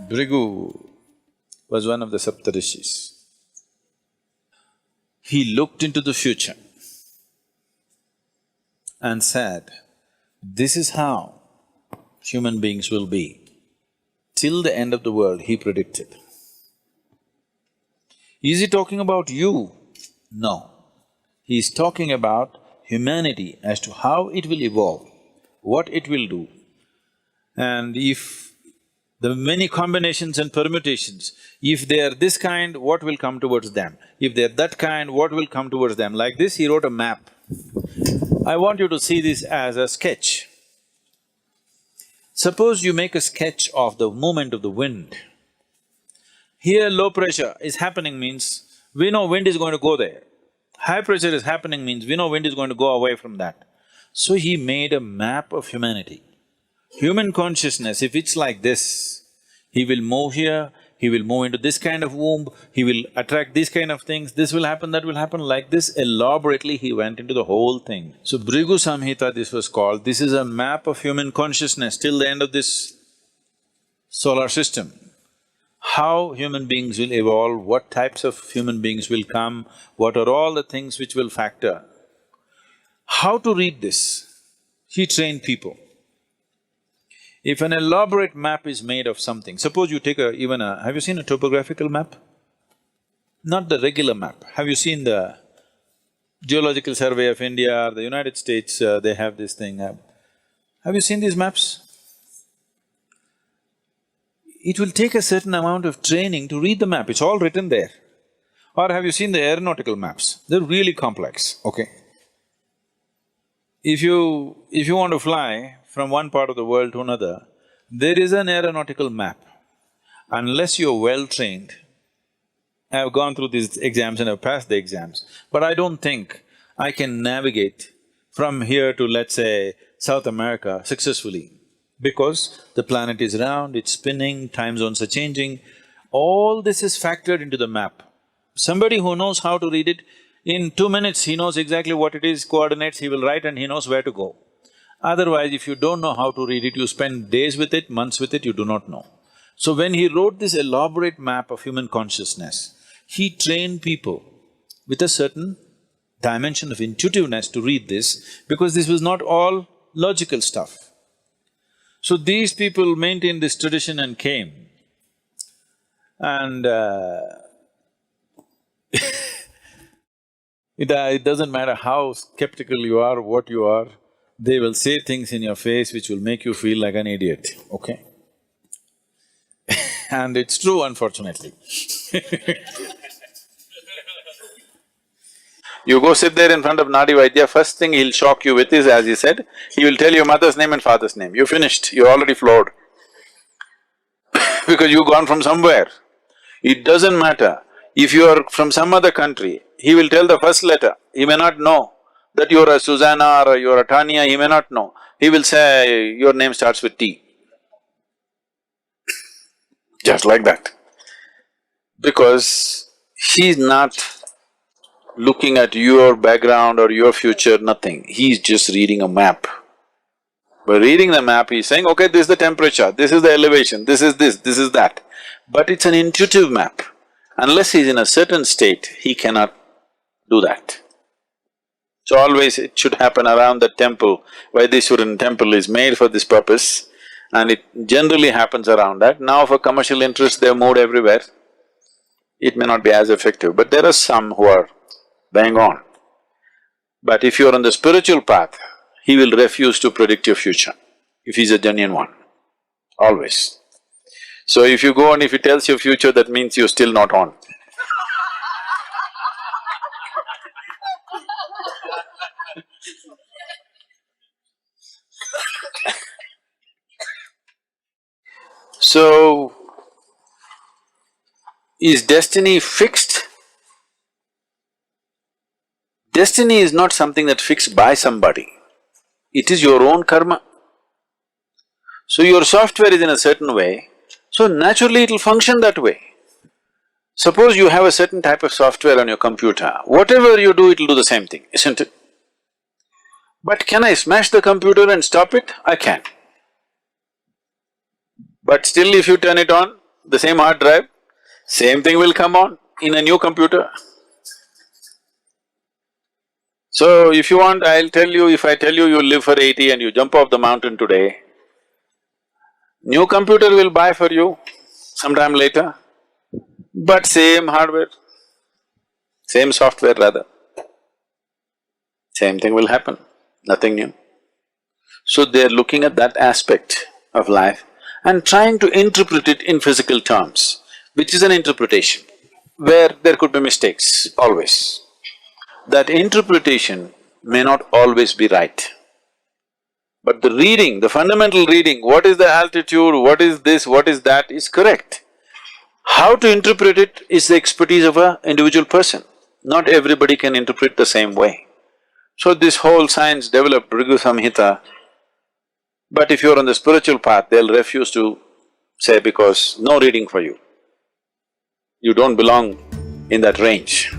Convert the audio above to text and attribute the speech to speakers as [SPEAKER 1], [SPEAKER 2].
[SPEAKER 1] Bhrigu was one of the Saptarishis. He looked into the future and said, this is how human beings will be. Till the end of the world, he predicted. Is he talking about you? No. He is talking about humanity as to how it will evolve, what it will do. And if the many combinations and permutations, if they are this kind, what will come towards them? If they are that kind, what will come towards them? Like this, he wrote a map. I want you to see this as a sketch. Suppose you make a sketch of the movement of the wind. Here low pressure is happening means we know wind is going to go there. High pressure is happening means we know wind is going to go away from that. So he made a map of humanity. Human consciousness, if it's like this, he will move here, he will move into this kind of womb, he will attract these kind of things, this will happen, that will happen, like this, elaborately he went into the whole thing. So Bhrigu Samhita this was called, this is a map of human consciousness till the end of this solar system. How human beings will evolve, what types of human beings will come, what are all the things which will factor. How to read this? He trained people. If an elaborate map is made of something, suppose you take have you seen a topographical map? Not the regular map. Have you seen the Geological Survey of India or the United States, they have this thing. Have you seen these maps? It will take a certain amount of training to read the map, it's all written there. Or have you seen the aeronautical maps? They're really complex, okay? If you want to fly from one part of the world to another, there is an aeronautical map. Unless you're well-trained, I've gone through these exams and I've passed the exams, but I don't think I can navigate from here to, let's say, South America successfully, because the planet is round, it's spinning, time zones are changing. All this is factored into the map. Somebody who knows how to read it, in 2 minutes he knows exactly what it is, coordinates, he will write and he knows where to go. Otherwise, if you don't know how to read it, you spend days with it, months with it, you do not know. So when he wrote this elaborate map of human consciousness, he trained people with a certain dimension of intuitiveness to read this, because this was not all logical stuff. So these people maintained this tradition and came, and it doesn't matter how skeptical you are, what you are, they will say things in your face which will make you feel like an idiot, okay? And it's true, unfortunately. You go sit there in front of Nadi Vaidya, first thing he'll shock you with is, as he said, he will tell you mother's name and father's name. You're finished, you're already floored. Because you've gone from somewhere. It doesn't matter. If you are from some other country, he will tell the first letter. He may not know that you're a Susanna or you're a Tanya, he may not know. He will say, your name starts with T. Just like that. Because he's not looking at your background or your future, nothing. He's just reading a map. By reading the map, he's saying, okay, this is the temperature, this is the elevation, this is that. But it's an intuitive map. Unless he's in a certain state, he cannot do that. So always it should happen around the temple. Vaideshwaran temple is made for this purpose, and it generally happens around that. Now for commercial interest, they've moved everywhere. It may not be as effective, but there are some who are bang on. But if you're on the spiritual path, he will refuse to predict your future, if he's a genuine one, always. So if you go and if he tells your future, that means you're still not on. So, is destiny fixed? Destiny is not something that's fixed by somebody, it is your own karma. So your software is in a certain way, so naturally it'll function that way. Suppose you have a certain type of software on your computer, whatever you do, it'll do the same thing, isn't it? But can I smash the computer and stop it? I can. But still if you turn it on, the same hard drive, same thing will come on in a new computer. So if you want, I'll tell you, if I tell you you live for 80 and you jump off the mountain today, new computer will buy for you sometime later, but same hardware, same software rather, same thing will happen, nothing new. So they're looking at that aspect of life and trying to interpret it in physical terms, which is an interpretation, where there could be mistakes, always. That interpretation may not always be right. But the reading, the fundamental reading, what is the altitude, what is this, what is that, is correct. How to interpret it is the expertise of an individual person. Not everybody can interpret the same way. So this whole science developed Bhrigu Samhita, but if you're on the spiritual path, they'll refuse to say because no reading for you. You don't belong in that range.